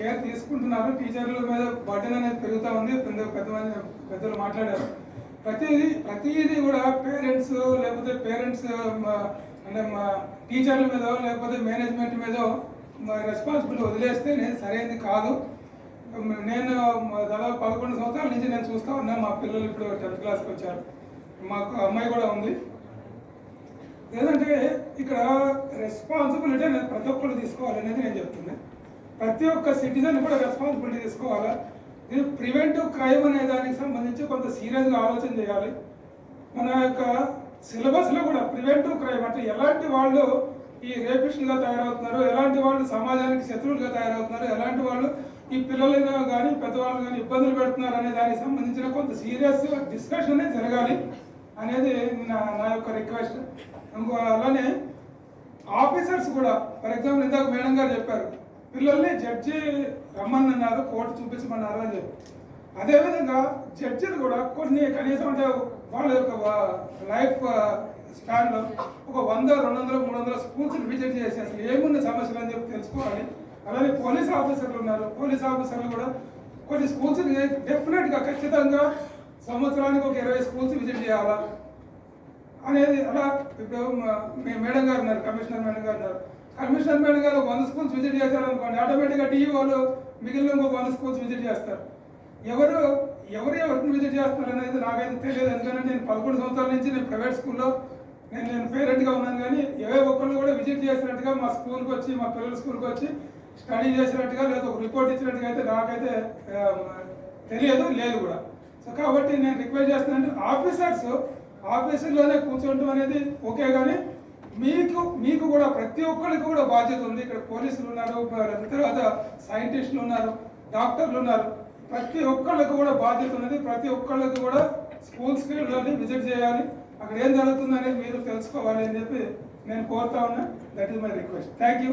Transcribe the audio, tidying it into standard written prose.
Care తీసుకుంటున్నారు. టీచర్ల మీద బర్డెన్ అనేది పెరుగుతూ ఉంది. పెద్దలు మాట్లాడారు. ప్రతిదీ కూడా పేరెంట్స్ అంటే మా టీచర్ల మీద లేకపోతే మేనేజ్మెంట్ మీద రెస్పాన్సిబిలిటీ వదిలేస్తే నేను సరైనది కాదు. నేను దాదాపు 11 సంవత్సరాల నుంచి నేను చూస్తూ ఉన్నా. మా పిల్లలు ఇప్పుడు 10th క్లాస్కి వచ్చారు. మాకు అమ్మాయి కూడా ఉంది. లేదంటే ఇక్కడ రెస్పాన్సిబిలిటీ అనేది ప్రతి ఒక్కరు తీసుకోవాలనేది నేను చెప్తున్నాను. ప్రతి ఒక్క సిటిజన్ కూడా రెస్పాన్సిబిలిటీ తీసుకోవాలా. ఇది ప్రివెంటివ్ క్రైమ్ అనే దానికి సంబంధించి కొంత సీరియస్గా ఆలోచన చేయాలి. మన యొక్క సిలబస్లో కూడా ప్రివెంటివ్ క్రైమ్ అంటే ఎలాంటి వాళ్ళు ఈ రేపిస్టులుగా తయారవుతున్నారు, ఎలాంటి వాళ్ళు సమాజానికి శత్రువులుగా తయారవుతున్నారు, ఎలాంటి వాళ్ళు ఈ పిల్లలైనా కానీ పెద్దవాళ్ళు కానీ ఇబ్బందులు పెడుతున్నారు అనే దానికి సంబంధించిన కొంత సీరియస్ డిస్కషన్ జరగాలి అనేది నా యొక్క రిక్వెస్ట్. అలానే ఆఫీసర్స్ కూడా ఫర్ ఎగ్జాంపుల్ ఇందాక మేడం గారు చెప్పారు, పిల్లల్ని జడ్జి రమ్మన్నారు, కోర్టు చూపించమన్నారు అని చెప్పి. అదేవిధంగా జడ్జిలు కూడా కొన్ని కనీసం అంటే వాళ్ళ యొక్క లైఫ్ స్పాన్లో ఒక 100, 200, 300 స్కూల్స్ విజిట్ చేసి అసలు ఏమున్న సమస్యలు అని చెప్పి తెలుసుకోవాలి. అలానే పోలీస్ ఆఫీసర్లు ఉన్నారు. పోలీస్ ఆఫీసర్లు కూడా కొన్ని స్కూల్స్ డెఫినెట్గా ఖచ్చితంగా సంవత్సరానికి ఒక 20 స్కూల్స్ విజిట్ చేయాలా అనేది. అలా ఇప్పుడు మేడం గారు ఉన్నారు, కమిషనర్ మేడం గారు ఉన్నారు. కమిషనర్ మేడం గారు 100 స్కూల్స్ విజిట్ చేశారనుకోండి, ఆటోమేటిక్గా టీఈ వాళ్ళు మిగిలిన ఇంకొక 100 స్కూల్స్ విజిట్ చేస్తారు. ఎవరిని విజిట్ చేస్తున్నారు అనేది నాకైతే తెలియదు. ఎందుకంటే నేను 11 సంవత్సరాల నుంచి నేను ప్రైవేట్ స్కూల్లో నేను పేరెంట్గా ఉన్నాను. కానీ ఏ ఒక్కళ్ళు కూడా విజిట్ చేసినట్టుగా మా స్కూల్కి వచ్చి మా పిల్లల స్కూల్కి వచ్చి స్టడీ చేసినట్టుగా లేదా ఒక రిపోర్ట్ ఇచ్చినట్టుగా అయితే నాకైతే లేదు కూడా. సో కాబట్టి నేను రిక్వెస్ట్ చేస్తున్నాను, ఆఫీసుల్లోనే కూర్చోవడం అనేది ఓకే, కానీ మీకు కూడా ప్రతి ఒక్కరికి కూడా బాధ్యత ఉంది. ఇక్కడ పోలీసులు ఉన్నారు, తర్వాత సైంటిస్టులు ఉన్నారు, డాక్టర్లు ఉన్నారు. ప్రతి ఒక్కళ్ళకి కూడా బాధ్యత ఉన్నది. ప్రతి ఒక్కళ్ళకి కూడా స్కూల్స్కి వెళ్ళాలి, విజిట్ చేయాలి, అక్కడ ఏం జరుగుతుంది అనేది మీరు తెలుసుకోవాలి అని చెప్పి నేను కోరుతా ఉన్నా. That is my request. Thank you.